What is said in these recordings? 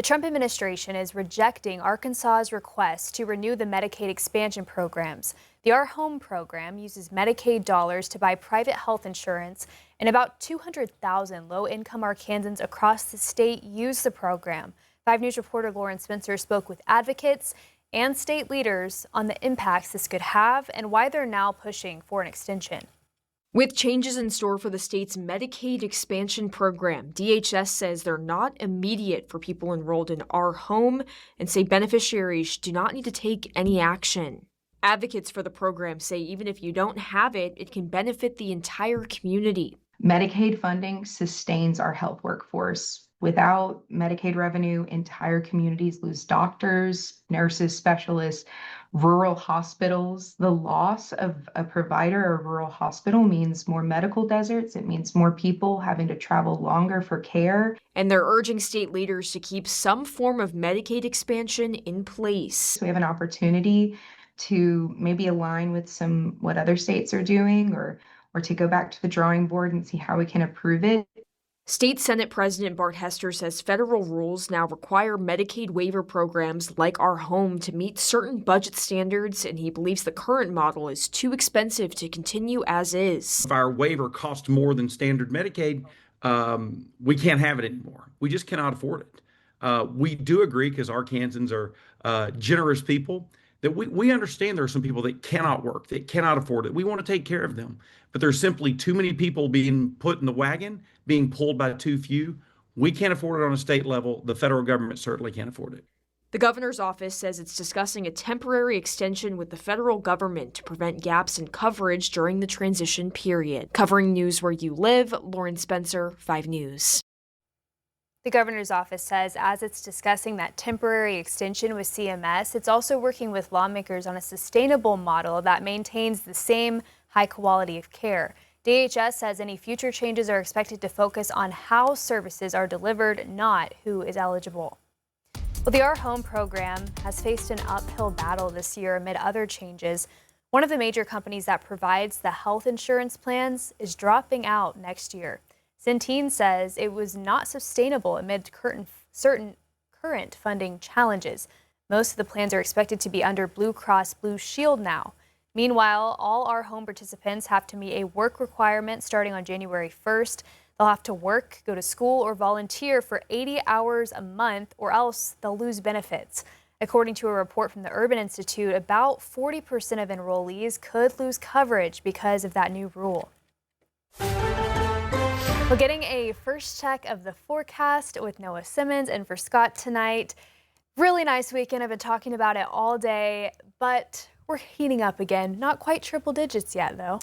The Trump administration is rejecting Arkansas's request to renew the Medicaid expansion programs. The Our Home program uses Medicaid dollars to buy private health insurance, and about 200,000 low-income Arkansans across the state use the program. 5 News reporter Lauren Spencer spoke with advocates and state leaders on the impacts this could have and why they're now pushing for an extension. With changes in store for the state's Medicaid expansion program, DHS says they're not immediate for people enrolled in Our Home and say beneficiaries do not need to take any action. Advocates for the program say even if you don't have it, it can benefit the entire community. Medicaid funding sustains our health workforce. Without Medicaid revenue, entire communities lose doctors, nurses, specialists, rural hospitals. The loss of a provider or rural hospital means more medical deserts. It means more people having to travel longer for care. And they're urging state leaders to keep some form of Medicaid expansion in place. So we have an opportunity to maybe align with what other states are doing or to go back to the drawing board and see how we can approve it. State Senate President Bart Hester says federal rules now require Medicaid waiver programs like Our Home to meet certain budget standards, and he believes the current model is too expensive to continue as is. If our waiver costs more than standard Medicaid, we can't have it anymore. We just cannot afford it. We do agree, because Arkansans are generous people, that we understand there are some people that cannot work, that cannot afford it. We want to take care of them. But there's simply too many people being put in the wagon, being pulled by too few. We can't afford it on a state level. The federal government certainly can't afford it. The governor's office says it's discussing a temporary extension with the federal government to prevent gaps in coverage during the transition period. Covering news where you live, Lauren Spencer, 5 News. The governor's office says as it's discussing that temporary extension with CMS, it's also working with lawmakers on a sustainable model that maintains the same high quality of care. DHS says any future changes are expected to focus on how services are delivered, not who is eligible. Well, the Our Home program has faced an uphill battle this year amid other changes. One of the major companies that provides the health insurance plans is dropping out next year. Centene says it was not sustainable amid certain current funding challenges. Most of the plans are expected to be under Blue Cross Blue Shield now. Meanwhile, all Our Home participants have to meet a work requirement starting on January 1st. They'll have to work, go to school, or volunteer for 80 hours a month, or else they'll lose benefits. According to a report from the Urban Institute, about 40% of enrollees could lose coverage because of that new rule. We're getting a first check of the forecast with Noah Simmons and for Scott tonight. Really nice weekend. I've been talking about it all day, but we're heating up again. Not quite triple digits yet, though.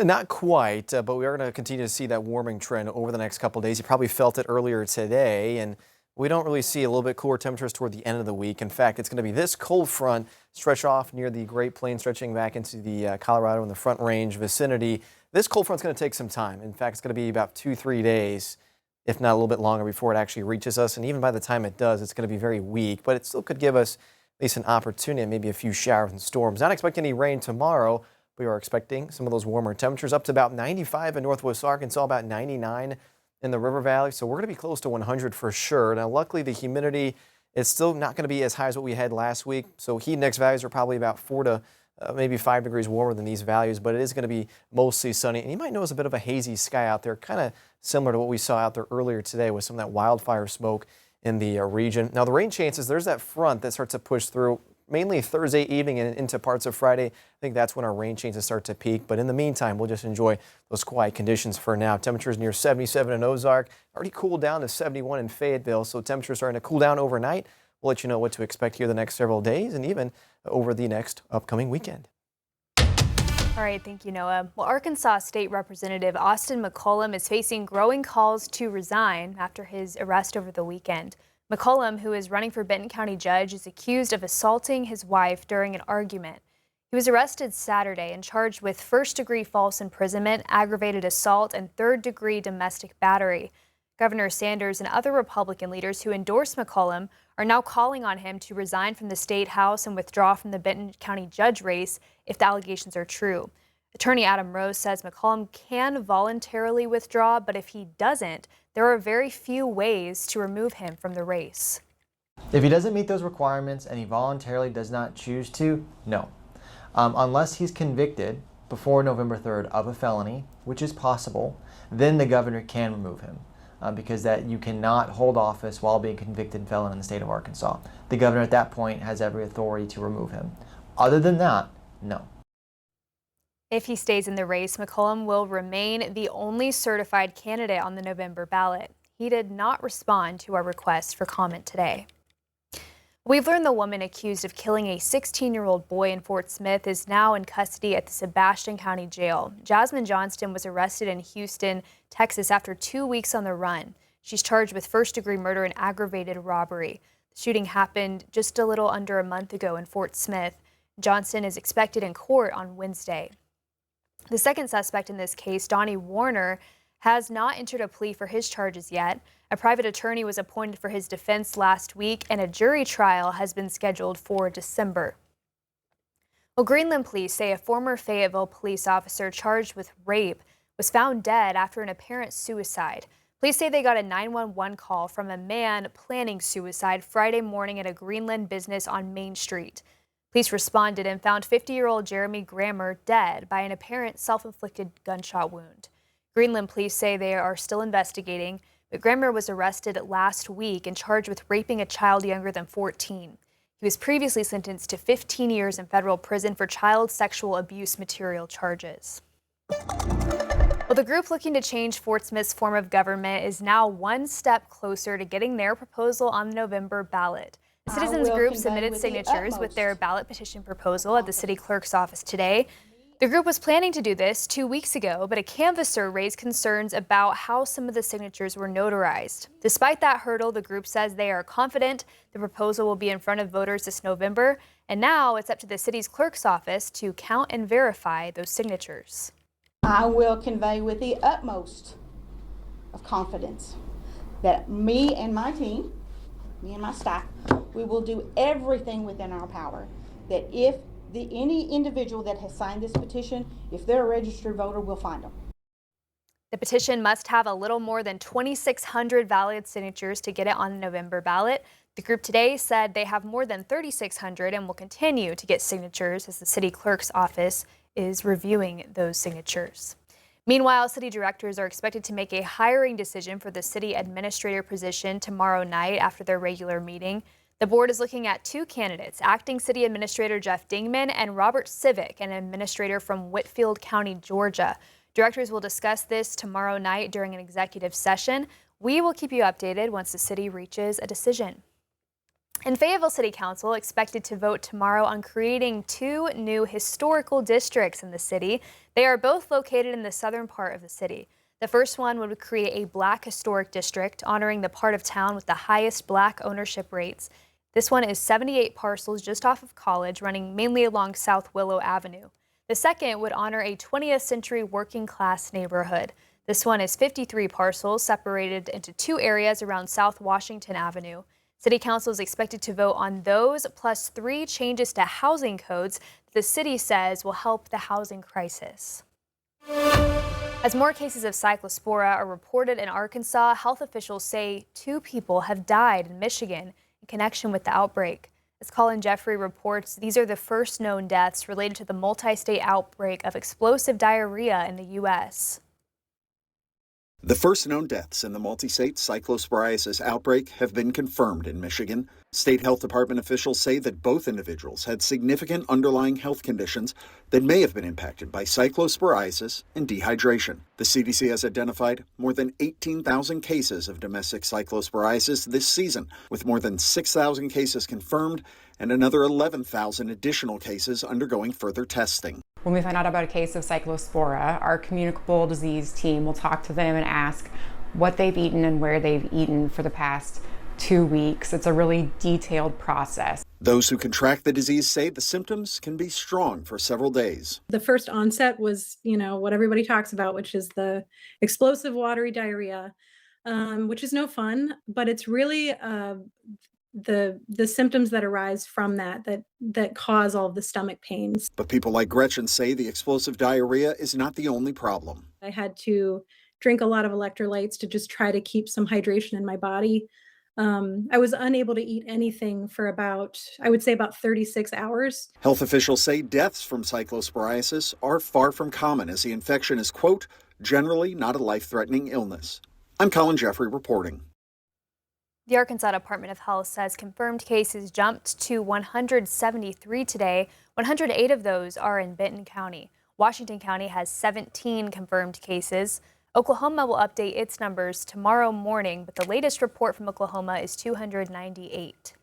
Not quite, but we are going to continue to see that warming trend over the next couple of days. You probably felt it earlier today, and we don't really see a little bit cooler temperatures toward the end of the week. In fact, it's going to be this cold front stretch off near the Great Plains, stretching back into the Colorado and the Front Range vicinity. This cold front's going to take some time. In fact, it's going to be about 2-3 days, if not a little bit longer, before it actually reaches us. And even by the time it does, it's going to be very weak, but it still could give us at least an opportunity and maybe a few showers and storms. Not expecting any rain tomorrow. We are expecting some of those warmer temperatures up to about 95 in northwest Arkansas, about 99 in the River Valley. So we're going to be close to 100 for sure. Now, luckily, the humidity is still not going to be as high as what we had last week. So heat index values are probably about 4 to maybe 5 degrees warmer than these values, but it is going to be mostly sunny. And you might notice a bit of a hazy sky out there, kind of similar to what we saw out there earlier today with some of that wildfire smoke in the region. Now, the rain chances, there's that front that starts to push through mainly Thursday evening and into parts of Friday. I think that's when our rain chances start to peak. But in the meantime, we'll just enjoy those quiet conditions for now. Temperatures near 77 in Ozark, already cooled down to 71 in Fayetteville. So temperatures starting to cool down overnight. We'll let you know what to expect here the next several days and even over the next upcoming weekend. All right, thank you, Noah. Well, Arkansas State Representative Austin McCollum is facing growing calls to resign after his arrest over the weekend. McCollum, who is running for Benton County judge, is accused of assaulting his wife during an argument. He was arrested Saturday and charged with first-degree false imprisonment, aggravated assault, and third-degree domestic battery. Governor Sanders and other Republican leaders who endorsed McCollum are now calling on him to resign from the state house and withdraw from the Benton County judge race if the allegations are true. Attorney Adam Rose says McCollum can voluntarily withdraw, but if he doesn't, there are very few ways to remove him from the race. If he doesn't meet those requirements and he voluntarily does not choose to, no. Unless he's convicted before November 3rd of a felony, which is possible, then the governor can remove him. Because that you cannot hold office while being convicted felon in the state of Arkansas. The governor at that point has every authority to remove him. Other than that, no. If he stays in the race, McCollum will remain the only certified candidate on the November ballot. He did not respond to our request for comment today. We've learned the woman accused of killing a 16-year-old boy in Fort Smith is now in custody at the Sebastian County Jail. Jasmine Johnston was arrested in Houston, Texas after 2 weeks on the run. She's charged with first-degree murder and aggravated robbery. The shooting happened just a little under a month ago in Fort Smith. Johnston is expected in court on Wednesday. The second suspect in this case, Donnie Warner, has not entered a plea for his charges yet. A private attorney was appointed for his defense last week, and a jury trial has been scheduled for December. Well, Greenland police say a former Fayetteville police officer charged with rape was found dead after an apparent suicide. Police say they got a 911 call from a man planning suicide Friday morning at a Greenland business on Main Street. Police responded and found 50-year-old Jeremy Grammer dead by an apparent self-inflicted gunshot wound. Greenland police say they are still investigating, but Grammer was arrested last week and charged with raping a child younger than 14. He was previously sentenced to 15 years in federal prison for child sexual abuse material charges. Well, the group looking to change Fort Smith's form of government is now one step closer to getting their proposal on the November ballot. The citizens group submitted signatures with their ballot petition proposal at the city clerk's office today. The group was planning to do this 2 weeks ago, but a canvasser raised concerns about how some of the signatures were notarized. Despite that hurdle, the group says they are confident the proposal will be in front of voters this November, and now it's up to the city's clerk's office to count and verify those signatures. I will convey with the utmost of confidence that me and my team, me and my staff, we will do everything within our power that if any individual that has signed this petition, if they're a registered voter, we'll find them. The petition must have a little more than 2,600 valid signatures to get it on the November ballot. The group today said they have more than 3,600 and will continue to get signatures as the city clerk's office is reviewing those signatures. Meanwhile, city directors are expected to make a hiring decision for the city administrator position tomorrow night after their regular meeting. The board is looking at two candidates, acting city administrator Jeff Dingman and Robert Civic, an administrator from Whitfield County, Georgia. Directors will discuss this tomorrow night during an executive session. We will keep you updated once the city reaches a decision. And Fayetteville City Council expected to vote tomorrow on creating two new historical districts in the city. They are both located in the southern part of the city. The first one would create a Black historic district, honoring the part of town with the highest Black ownership rates. This one is 78 parcels just off of College, running mainly along South Willow Avenue. The second would honor a 20th century working class neighborhood. This one is 53 parcels separated into two areas around South Washington Avenue. City Council is expected to vote on those, plus 3 changes to housing codes that the city says will help the housing crisis. As more cases of cyclospora are reported in Arkansas, health officials say 2 people have died in Michigan in connection with the outbreak. As Colin Jeffrey reports, these are the first known deaths related to the multi-state outbreak of explosive diarrhea in the U.S. The first known deaths in the multi-state cyclosporiasis outbreak have been confirmed in Michigan. State health department officials say that both individuals had significant underlying health conditions that may have been impacted by cyclosporiasis and dehydration. The CDC has identified more than 18,000 cases of domestic cyclosporiasis this season, with more than 6,000 cases confirmed and another 11,000 additional cases undergoing further testing. When we find out about a case of cyclospora, our communicable disease team will talk to them and ask what they've eaten and where they've eaten for the past 2 weeks. It's a really detailed process. Those who contract the disease say the symptoms can be strong for several days. The first onset was, what everybody talks about, which is the explosive watery diarrhea, which is no fun, but it's really the symptoms that arise from that cause all of the stomach pains. But people like Gretchen say the explosive diarrhea is not the only problem. I had to drink a lot of electrolytes to just try to keep some hydration in my body. I was unable to eat anything for I would say about 36 hours. Health officials say deaths from cyclosporiasis are far from common, as the infection is, quote, generally not a life-threatening illness. I'm Colin Jeffrey reporting. The Arkansas Department of Health says confirmed cases jumped to 173 today. 108 of those are in Benton County. Washington County has 17 confirmed cases. Oklahoma will update its numbers tomorrow morning, but the latest report from Oklahoma is 298.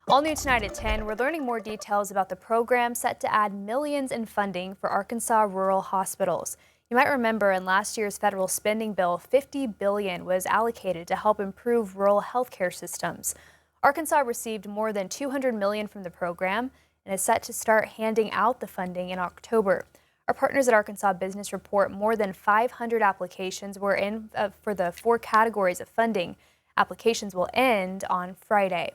All new tonight at 10, we're learning more details about the program set to add millions in funding for Arkansas rural hospitals. You might remember in last year's federal spending bill, $50 billion was allocated to help improve rural healthcare systems. Arkansas received more than $200 million from the program and is set to start handing out the funding in October. Our partners at Arkansas Business report more than 500 applications were in for the 4 categories of funding. Applications will end on Friday.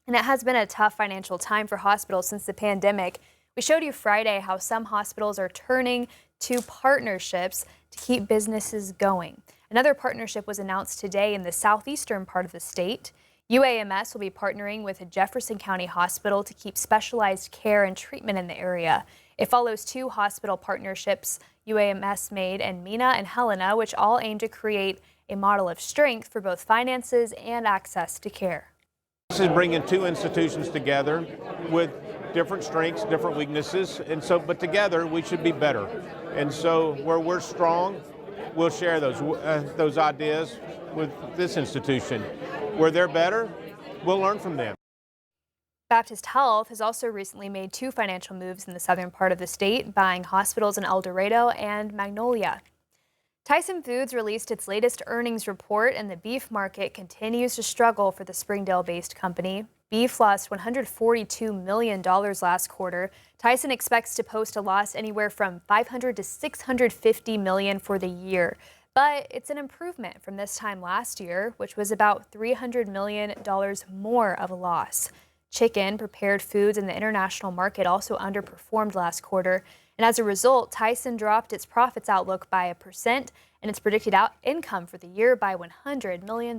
And it has been a tough financial time for hospitals since the pandemic. We showed you Friday how some hospitals are turning to partnerships to keep businesses going. Another partnership was announced today in the southeastern part of the state. UAMS will be partnering with a Jefferson County hospital to keep specialized care and treatment in the area. It follows 2 hospital partnerships UAMS made in Mena and Helena, which all aim to create a model of strength for both finances and access to care. This is bringing 2 institutions together with different strengths, different weaknesses, but together we should be better. And so where we're strong, we'll share those ideas with this institution. Where they're better, we'll learn from them. Baptist Health has also recently made 2 financial moves in the southern part of the state, buying hospitals in El Dorado and Magnolia. Tyson Foods released its latest earnings report, and the beef market continues to struggle for the Springdale-based company. Beef lost $142 million last quarter. Tyson expects to post a loss anywhere from $500 to $650 million for the year. But it's an improvement from this time last year, which was about $300 million more of a loss. Chicken, prepared foods, and the international market also underperformed last quarter. And as a result, Tyson dropped its profits outlook by 1% and its predicted income for the year by $100 million.